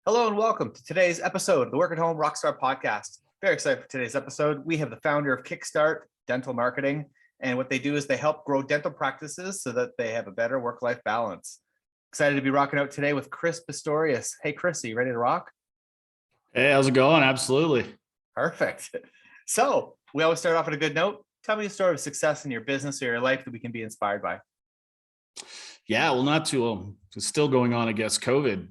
Hello and welcome to today's episode of the Work at Home Rockstar Podcast. Very excited for today's episode. We have the founder of Kickstart Dental Marketing, and what they do is they help grow dental practices so that they have a better work-life balance. Excited to be rocking out today with Chris Pistorius. Hey, Chris, are you ready to rock? Hey, how's it going? Absolutely. Perfect. So we always start off on a good note. Tell me a story of success in your business or your life that we can be inspired by. Yeah, well, not too long. It's still going on, I guess, COVID.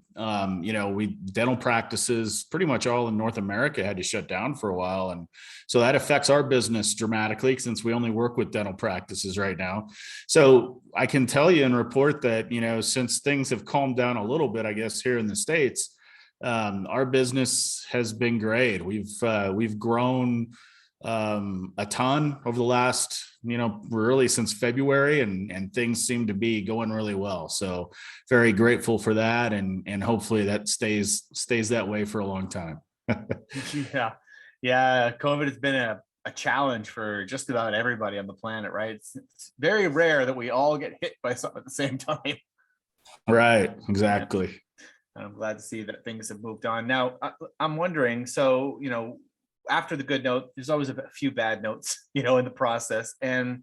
We dental practices pretty much all in North America had to shut down for a while. And so that affects our business dramatically since we only work with dental practices right now. So I can tell you and report that, since things have calmed down a little bit, I guess, here in the States, our business has been great. We've grown a ton over the last, really since February, and things seem to be going really well. So very grateful for that. And hopefully that stays that way for a long time. Yeah. COVID has been a challenge for just about everybody on the planet, right? It's very rare that we all get hit by something at the same time. Right. Exactly. I'm glad to see that things have moved on. Now, I'm wondering, so, after the good note, there's always a few bad notes, in the process. And,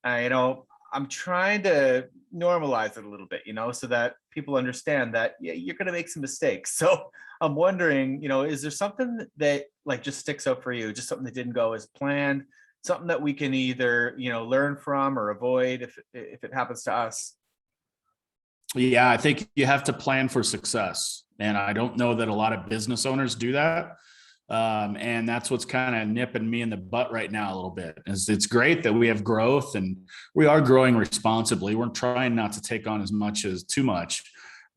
I'm trying to normalize it a little bit, so that people understand that you're going to make some mistakes. So I'm wondering, is there something that like just sticks out for you, just something that didn't go as planned, something that we can either, learn from or avoid if it happens to us? Yeah, I think you have to plan for success. And I don't know that a lot of business owners do that. And that's what's kind of nipping me in the butt right now a little bit. It's great that we have growth and we are growing responsibly. We're trying not to take on as much as too much.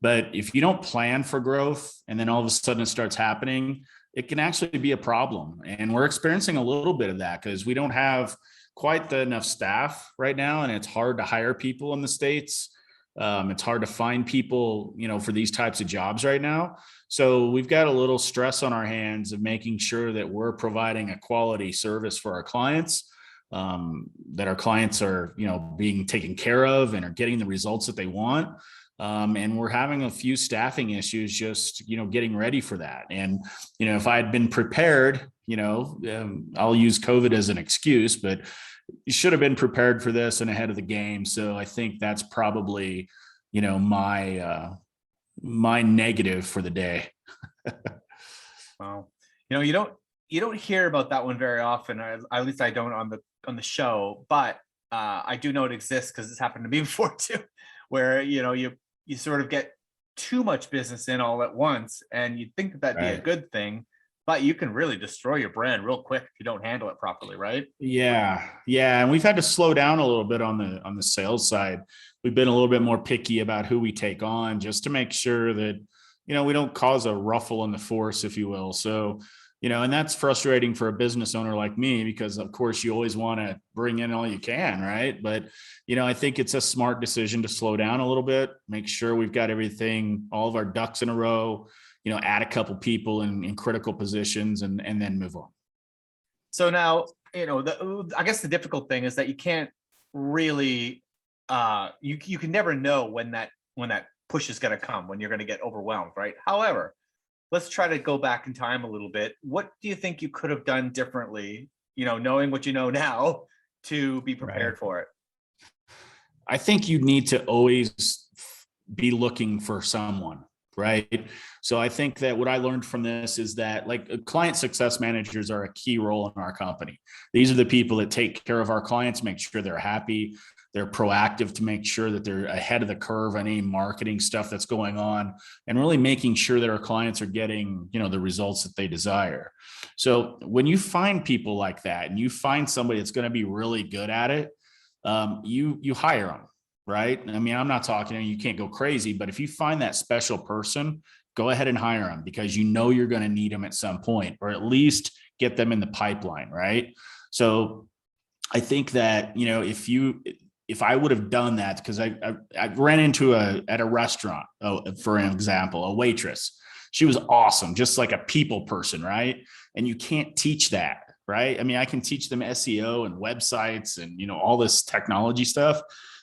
But if you don't plan for growth and then all of a sudden it starts happening, it can actually be a problem. And we're experiencing a little bit of that because we don't have quite enough staff right now. And it's hard to hire people in the States. It's hard to find people, for these types of jobs right now. So we've got a little stress on our hands of making sure that we're providing a quality service for our clients, that our clients are, being taken care of and are getting the results that they want. And we're having a few staffing issues, just, getting ready for that. And, if I had been prepared, I'll use COVID as an excuse, but you should have been prepared for this and ahead of the game. So I think that's probably, my negative for the day. Wow. You don't hear about that one very often, or at least I don't on the show, but I do know it exists because it's happened to me before too, where, you sort of get too much business in all at once and you'd think that that'd be a good thing, but you can really destroy your brand real quick if you don't handle it properly, right? Yeah. And we've had to slow down a little bit on the sales side. We've been a little bit more picky about who we take on just to make sure that, we don't cause a ruffle in the force, if you will. So, and that's frustrating for a business owner like me, because of course you always want to bring in all you can, right? But, I think it's a smart decision to slow down a little bit, make sure we've got everything, all of our ducks in a row, add a couple people in critical positions and then move on. So now, I guess the difficult thing is that you can't really, you can never know when that push is going to come, when you're going to get overwhelmed, right? However, let's try to go back in time a little bit. What do you think you could have done differently, knowing what you know now, to be prepared for it? I think you need to always be looking for someone, right? So I think that what I learned from this is that like client success managers are a key role in our company. These are the people that take care of our clients, make sure they're happy. They're proactive to make sure that they're ahead of the curve on any marketing stuff that's going on, and really making sure that our clients are getting, the results that they desire. So when you find people like that and you find somebody that's going to be really good at it, you hire them, right? I mean, I'm not talking, you can't go crazy, but if you find that special person, go ahead and hire them, because you're going to need them at some point, or at least get them in the pipeline, right? So I think that, if I would have done that, because I ran into at a restaurant, for an example, a waitress. She was awesome, just like a people person, right? And you can't teach that, right? I mean, I can teach them SEO and websites and, all this technology stuff,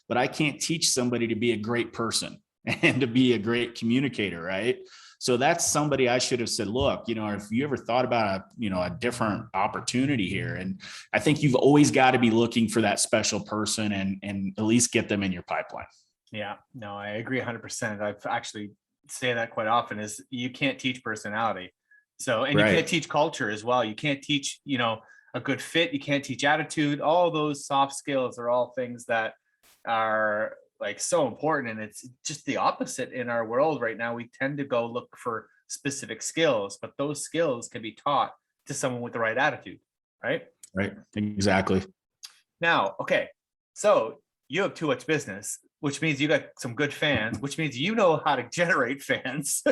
but I can't teach somebody to be a great person and to be a great communicator, right? So that's somebody I should have said, look, if you ever thought about a different opportunity here. And I think you've always got to be looking for that special person and at least get them in your pipeline. Yeah, no, I agree 100%. I've actually say that quite often is you can't teach personality. So, and you can't Right. teach culture as well. You can't teach, a good fit. You can't teach attitude. All those soft skills are all things that are like so important. And it's just the opposite in our world right now. We tend to go look for specific skills, but those skills can be taught to someone with the right attitude, right? Right. Exactly. Now, okay, so you have too much business, which means you got some good fans, which means you know how to generate fans,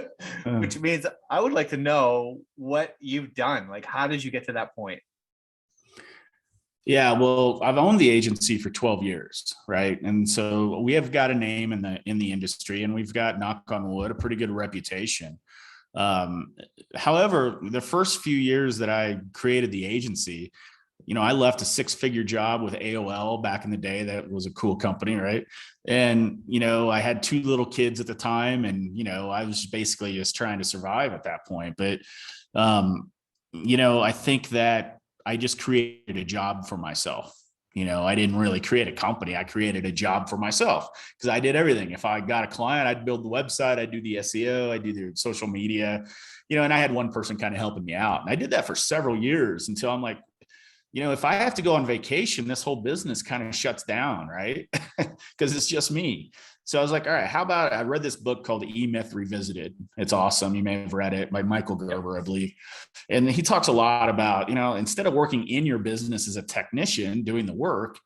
which means I would like to know what you've done. Like, how did you get to that point? Yeah, well, I've owned the agency for 12 years, right? And so we have got a name in the industry, and we've got, knock on wood, a pretty good reputation. However, the first few years that I created the agency, I left a 6-figure job with AOL back in the day. That was a cool company, right? And I had 2 little kids at the time, and I was basically just trying to survive at that point. But I think that I just created a job for myself. I didn't really create a company. I created a job for myself because I did everything. If I got a client, I'd build the website, I'd do the SEO, I'd do the social media, and I had one person kind of helping me out. And I did that for several years until I'm like, if I have to go on vacation, this whole business kind of shuts down, right? Because it's just me. So I was like, all right, how about I read this book called E-Myth Revisited. It's awesome. You may have read it by Michael Gerber, I believe. And he talks a lot about, instead of working in your business as a technician doing the work,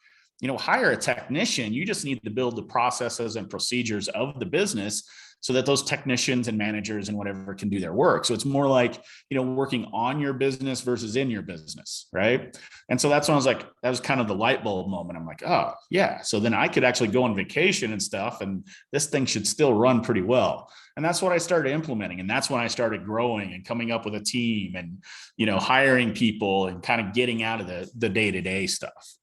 hire a technician. You just need to build the processes and procedures of the business so that those technicians and managers and whatever can do their work. So it's more like, working on your business versus in your business, right? And so that's when I was like, that was kind of the light bulb moment. I'm like, oh yeah. So then I could actually go on vacation and stuff, and this thing should still run pretty well. And that's what I started implementing. And that's when I started growing and coming up with a team and, hiring people and kind of getting out of the day-to-day stuff.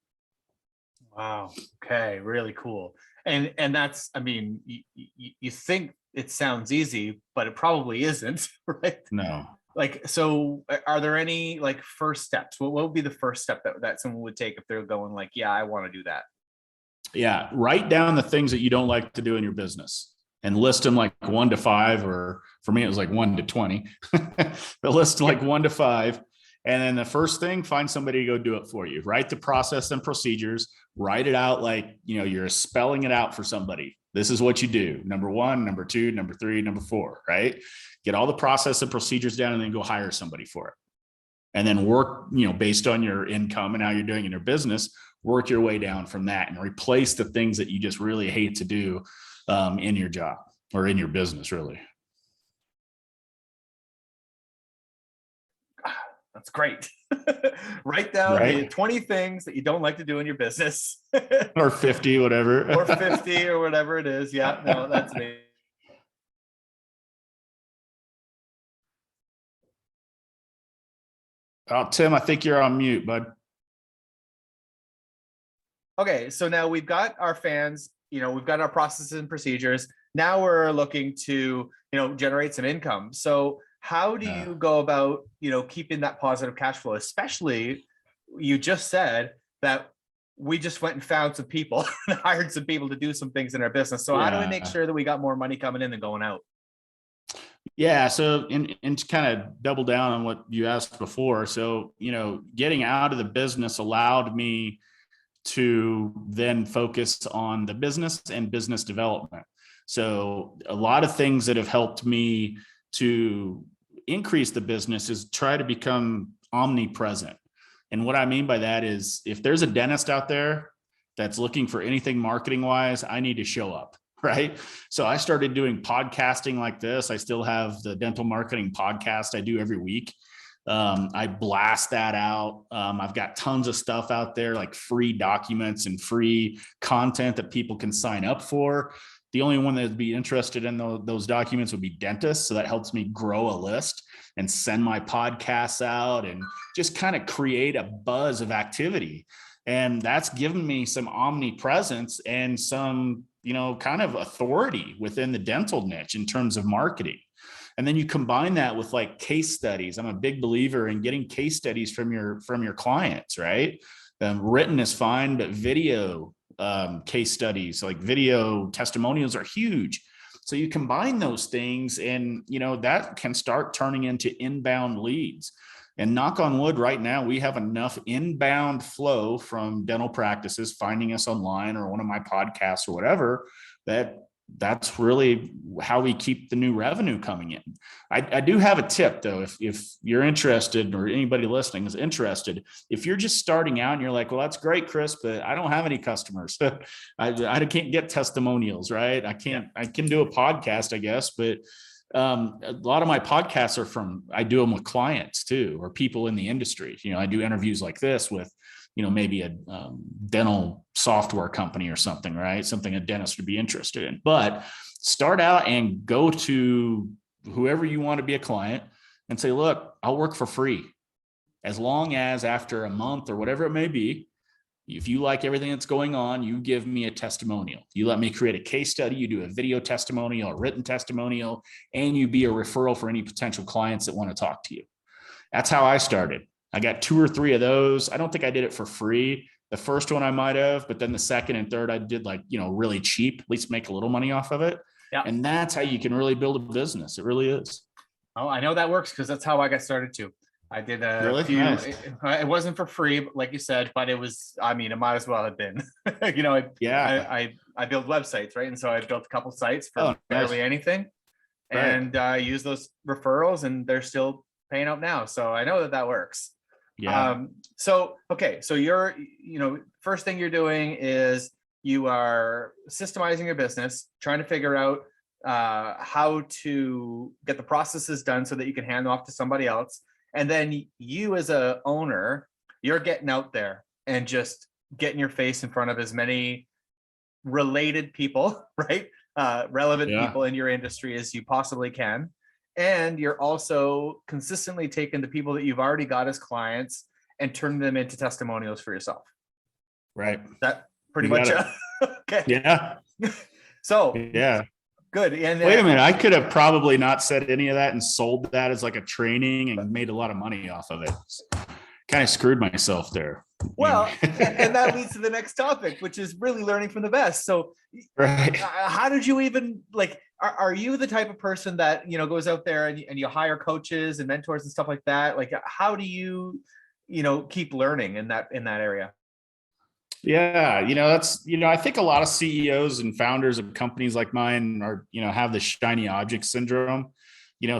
Wow. Okay. Really cool. And that's, I mean, you think it sounds easy, but it probably isn't, right? No. Like, so are there any like first steps? What would be the first step that someone would take if they're going like, yeah, I want to do that? Yeah. Write down the things that you don't like to do in your business and list them like 1 to 5, or for me, it was like 1 to 20, but list like 1 to 5. And then the first thing, find somebody to go do it for you. Write the process and procedures, write it out like, you're spelling it out for somebody. This is what you do. Number 1, number 2, number 3, number 4, right? Get all the process and procedures down and then go hire somebody for it. And then work, based on your income and how you're doing in your business, work your way down from that and replace the things that you just really hate to do in your job or in your business, really. That's great. Write down the 20 things that you don't like to do in your business. Or 50, whatever. Or 50 or whatever it is. Yeah, no, that's me. Oh, Tim, I think you're on mute, bud. Okay, so now we've got our fans, we've got our processes and procedures. Now we're looking to, generate some income. So how do you go about, keeping that positive cash flow? Especially, you just said that we just went and found some people and hired some people to do some things in our business. So how do we make sure that we got more money coming in than going out? Yeah. So, and to kind of double down on what you asked before. So, getting out of the business allowed me to then focus on the business and business development. So a lot of things that have helped me to increase the business is try to become omnipresent. And what I mean by that is if there's a dentist out there that's looking for anything marketing wise, I need to show up. Right. So I started doing podcasting like this. I still have the dental marketing podcast I do every week. I blast that out. I've got tons of stuff out there, like free documents and free content that people can sign up for. The only one that would be interested in those documents would be dentists. So that helps me grow a list and send my podcasts out and just kind of create a buzz of activity. And that's given me some omnipresence and some, kind of authority within the dental niche in terms of marketing. And then you combine that with like case studies. I'm a big believer in getting case studies from your clients, right? Written is fine, but video case studies, like video testimonials, are huge. So you combine those things, and that can start turning into inbound leads. And knock on wood, right now we have enough inbound flow from dental practices finding us online or one of my podcasts or whatever, that's really how we keep the new revenue coming in. I do have a tip though, if you're interested, or anybody listening is interested, if you're just starting out and you're like, well, that's great, Chris, but I don't have any customers. I can't get testimonials, right? I can do a podcast, I guess, but a lot of my podcasts I do them with clients too, or people in the industry. I do interviews like this with, maybe a dental software company or something, right? Something a dentist would be interested in. But start out and go to whoever you want to be a client and say, look, I'll work for free. As long as after a month or whatever it may be, if you like everything that's going on, you give me a testimonial. You let me create a case study, you do a video testimonial, a written testimonial, and you be a referral for any potential clients that want to talk to you. That's how I started. I got 2 or 3 of those. I don't think I did it for free. The first one I might have, but then the second and third I did really cheap, at least make a little money off of it. Yeah. And that's how you can really build a business. It really is. Oh, I know that works, because that's how I got started too. I did a few. Nice. It wasn't for free, like you said, but it was. I mean, it might as well have been. I build websites, right? And so I built a couple sites for barely anything, and use those referrals, and they're still paying out now. So I know that works. Yeah. So you're, first thing you're doing is you are systemizing your business, trying to figure out how to get the processes done so that you can hand them off to somebody else. And then you as a owner, you're getting out there and just getting your face in front of as many related people, right? Relevant people in your industry as you possibly can. And you're also consistently taking the people that you've already got as clients and turning them into testimonials for yourself. Right. That pretty much. Okay. Yeah. So yeah. Good. And wait a minute, I could have probably not said any of that and sold that as like a training and made a lot of money off of it. Kind of screwed myself there. Well, and that leads to the next topic, which is really learning from the best. So how did you even are you the type of person that, goes out there and you hire coaches and mentors and stuff like that? Like, how do you, keep learning in that area? Yeah. That's, I think a lot of CEOs and founders of companies like mine are, have the shiny object syndrome.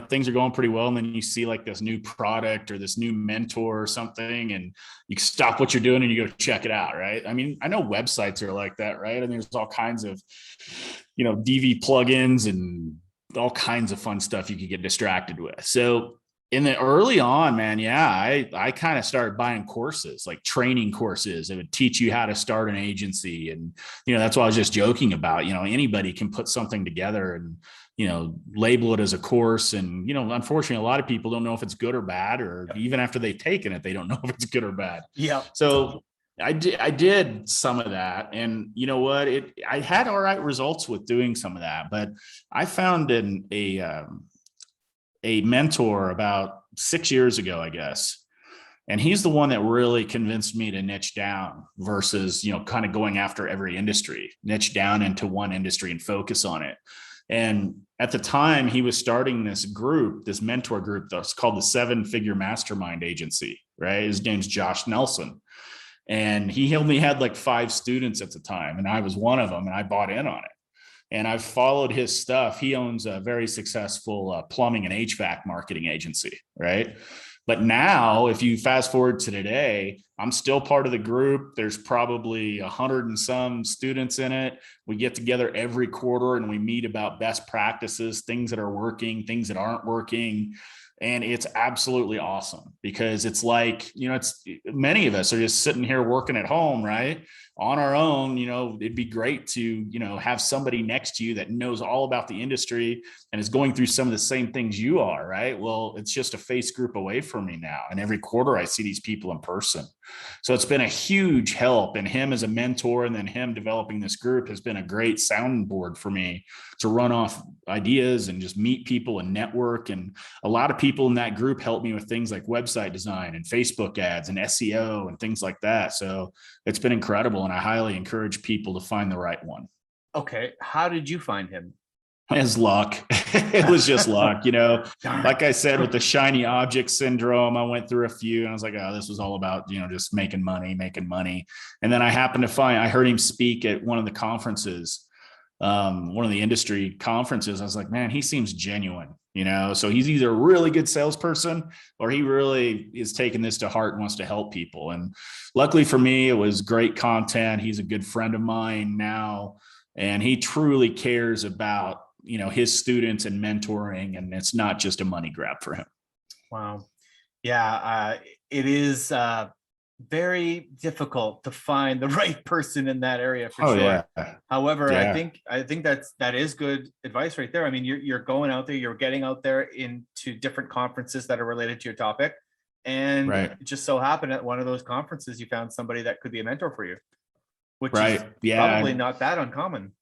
Things are going pretty well, and then you see like this new product or this new mentor or something, and you stop what you're doing and you go check it out, right? I mean, I know websites are like that, right? And there's all kinds of, DV plugins and all kinds of fun stuff you could get distracted with. So in the early on, man, I kind of started buying courses, like training courses. It would teach you how to start an agency. And, that's what I was just joking about. Anybody can put something together and, label it as a course. And, unfortunately, a lot of people don't know if it's good or bad, or even after they've taken it, they don't know if it's good or bad. Yeah. So I did some of that, and you know what? I had all right results with doing some of that, but I found a mentor about 6 years ago, I guess. And he's the one that really convinced me to niche down versus, kind of going after every industry, niche down into one industry and focus on it. And at the time he was starting this mentor group that's called the 7-Figure Mastermind Agency, right? His name's Josh Nelson. And he only had like 5 students at the time. And I was one of them, and I bought in on it. And I've followed his stuff. He owns a very successful plumbing and HVAC marketing agency, right? But now, if you fast forward to today, I'm still part of the group. There's probably 100 and some students in it. We get together every quarter and we meet about best practices, things that are working, things that aren't working. And it's absolutely awesome, because it's like, it's many of us are just sitting here working at home, right? On our own. It'd be great to, have somebody next to you that knows all about the industry and is going through some of the same things you are, right? Well, it's just a face group away from me now. And every quarter I see these people in person. So it's been a huge help. And him as a mentor and then him developing this group has been a great sounding board for me to run off ideas and just meet people and network. And a lot of people in that group help me with things like website design and Facebook ads and SEO and things like that. So it's been incredible. And I highly encourage people to find the right one. Okay. How did you find him? As luck. It was just luck, Darn. like I said, with the shiny object syndrome, I went through a few and I was like, oh, this was all about, just making money. And then I heard him speak at one of the conferences, one of the industry conferences. I was like, man, he seems genuine, so he's either a really good salesperson or he really is taking this to heart and wants to help people. And luckily for me, it was great content. He's a good friend of mine now, and he truly cares about his students and mentoring, and it's not just a money grab for him. Wow. Yeah. It is very difficult to find the right person in that area for sure. Yeah. However, Yeah. I think that is good advice right there. I mean, you're going out there, you're getting out there into different conferences that are related to your topic. And Right. it just so happened at one of those conferences, you found somebody that could be a mentor for you, which Right. is Yeah. probably not that uncommon.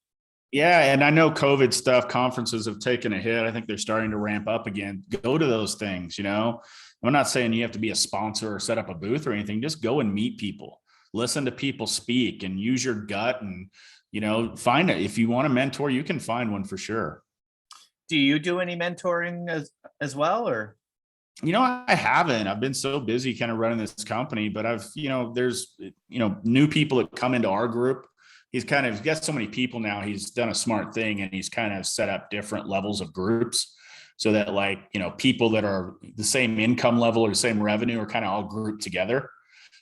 Yeah. And I know COVID stuff, conferences have taken a hit. I think they're starting to ramp up again. Go to those things, I'm not saying you have to be a sponsor or set up a booth or anything. Just go and meet people, listen to people speak and use your gut and, find it. If you want a mentor, you can find one for sure. Do you do any mentoring as well, or? I haven't. I've been so busy kind of running this company, but I've, there's, new people that come into our group. He's got so many people now. He's done a smart thing and he's kind of set up different levels of groups so that people that are the same income level or the same revenue are kind of all grouped together.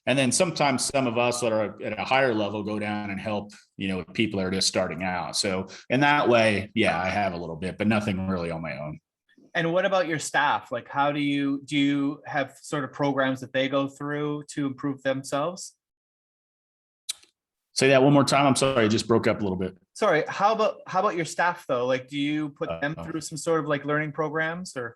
And then sometimes some of us that are at a higher level go down and help, people that are just starting out. So in that way, yeah, I have a little bit, but nothing really on my own. And what about your staff? Like, how do you have sort of programs that they go through to improve themselves? Say that one more time. I'm sorry, it just broke up a little bit. Sorry, how about your staff though? Like, do you put them through some sort of like learning programs or?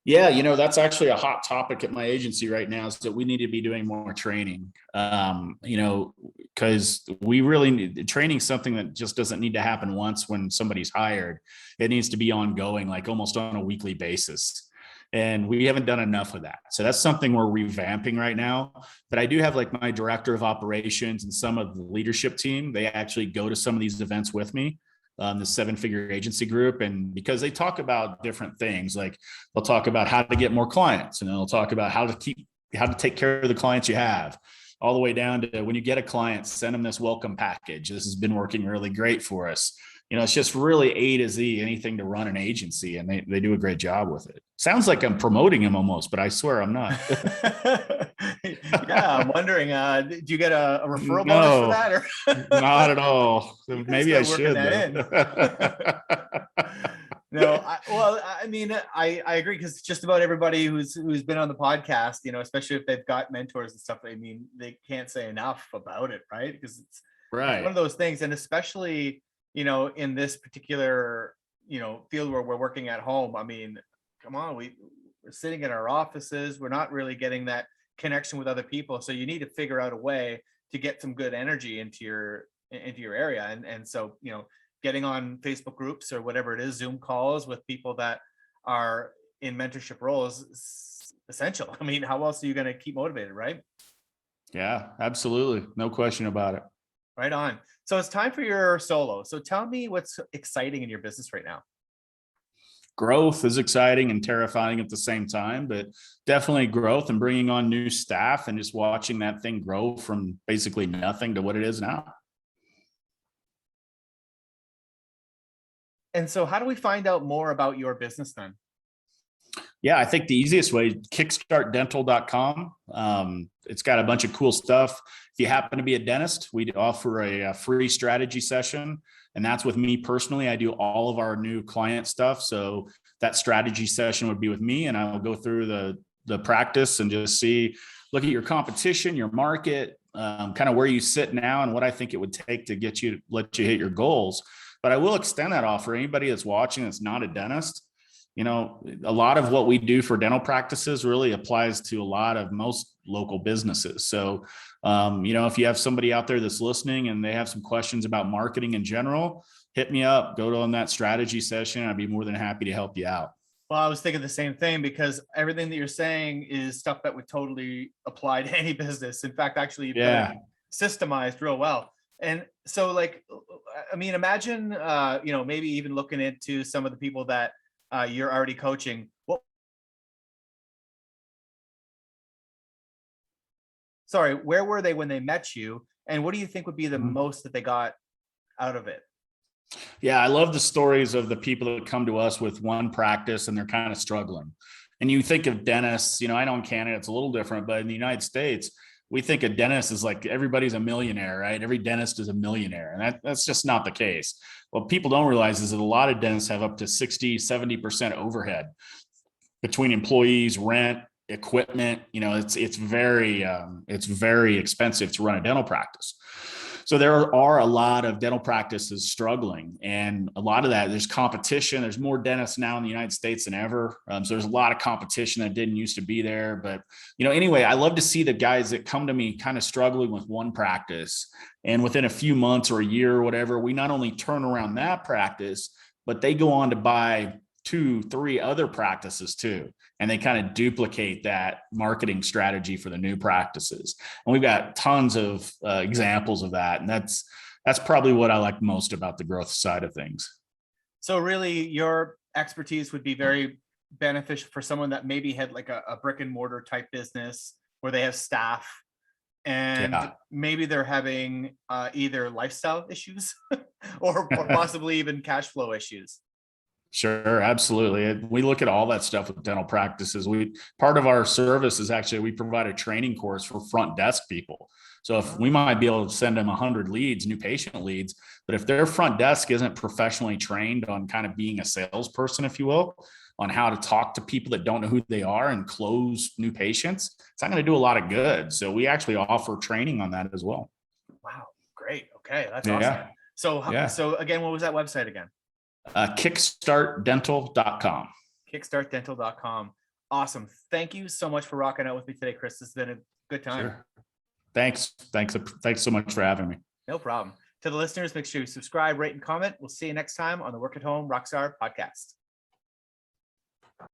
Yeah, that's actually a hot topic at my agency right now, is that we need to be doing more training. Because we really need training, something that just doesn't need to happen once when somebody's hired. It needs to be ongoing, like almost on a weekly basis. And we haven't done enough of that. So that's something we're revamping right now. But I do have like my director of operations and some of the leadership team. They actually go to some of these events with me, the 7-figure agency group. And because they talk about different things, like they'll talk about how to get more clients, and they'll talk about how to take care of the clients you have, all the way down to when you get a client, send them this welcome package. This has been working really great for us. It's just really A to Z, anything to run an agency, and they do a great job with it. Sounds like I'm promoting him almost, but I swear I'm not. Yeah, I'm wondering, do you get a referral bonus for that? Or? Not at all. Maybe I should. No, I agree, because just about everybody who's been on the podcast, especially if they've got mentors and stuff, they can't say enough about it, right? Because it's one of those things, and especially in this particular field where we're working at home. Come on, we're sitting in our offices, we're not really getting that connection with other people, so you need to figure out a way to get some good energy into your area, and so getting on Facebook groups or whatever it is, Zoom calls with people that are in mentorship roles is essential. How else are you going to keep motivated, right? Yeah, absolutely, no question about it. Right on. So it's time for your solo. So tell me what's exciting in your business right now. Growth is exciting and terrifying at the same time, but definitely growth and bringing on new staff and just watching that thing grow from basically nothing to what it is now. And so how do we find out more about your business then? Yeah, I think the easiest way, kickstartdental.com. It's got a bunch of cool stuff. If you happen to be a dentist, we offer a free strategy session, and that's with me personally. I do all of our new client stuff. So that strategy session would be with me, and I'll go through the practice and just look at your competition, your market, kind of where you sit now and what I think it would take to let you hit your goals. But I will extend that offer. Anybody that's watching that's not a dentist, a lot of what we do for dental practices really applies to most local businesses. So, if you have somebody out there that's listening and they have some questions about marketing in general, hit me up, go on that strategy session. I'd be more than happy to help you out. Well, I was thinking the same thing, because everything that you're saying is stuff that would totally apply to any business. In fact, actually, you've got it systemized real well. And so, like, I mean, imagine, maybe even looking into some of the people that you're already coaching. Where were they when they met you? And what do you think would be the most that they got out of it? Yeah, I love the stories of the people that come to us with one practice and they're kind of struggling. And you think of dentists, I know in Canada it's a little different, but in the United States, we think a dentist is like everybody's a millionaire, right? Every dentist is a millionaire. And that's just not the case. What people don't realize is that a lot of dentists have up to 60, 70% overhead between employees, rent, equipment. It's very expensive to run a dental practice. So there are a lot of dental practices struggling, and a lot of that, there's competition. There's more dentists now in the United States than ever. So there's a lot of competition that didn't used to be there. But, anyway, I love to see the guys that come to me kind of struggling with one practice, and within a few months or a year or whatever, we not only turn around that practice, but they go on to buy 2, 3 other practices too. And they kind of duplicate that marketing strategy for the new practices. And we've got tons of examples of that. And that's probably what I like most about the growth side of things. So really, your expertise would be very beneficial for someone that maybe had like a brick and mortar type business where they have staff, and maybe they're having either lifestyle issues or possibly even cash flow issues. Sure, absolutely. We look at all that stuff with dental practices. Part of our service is actually we provide a training course for front desk people. So if we might be able to send them 100 leads, new patient leads, but if their front desk isn't professionally trained on kind of being a salesperson, if you will, on how to talk to people that don't know who they are and close new patients, it's not going to do a lot of good. So we actually offer training on that as well. Wow, great. Okay, that's awesome. So again, what was that website again? kickstartdental.com. kickstartdental.com. Awesome. Thank you so much for rocking out with me today, Chris. It's been a good time. Sure. Thanks so much for having me. No problem. To the listeners, make sure you subscribe, rate, and comment. We'll see you next time on the Work at Home Rockstar podcast.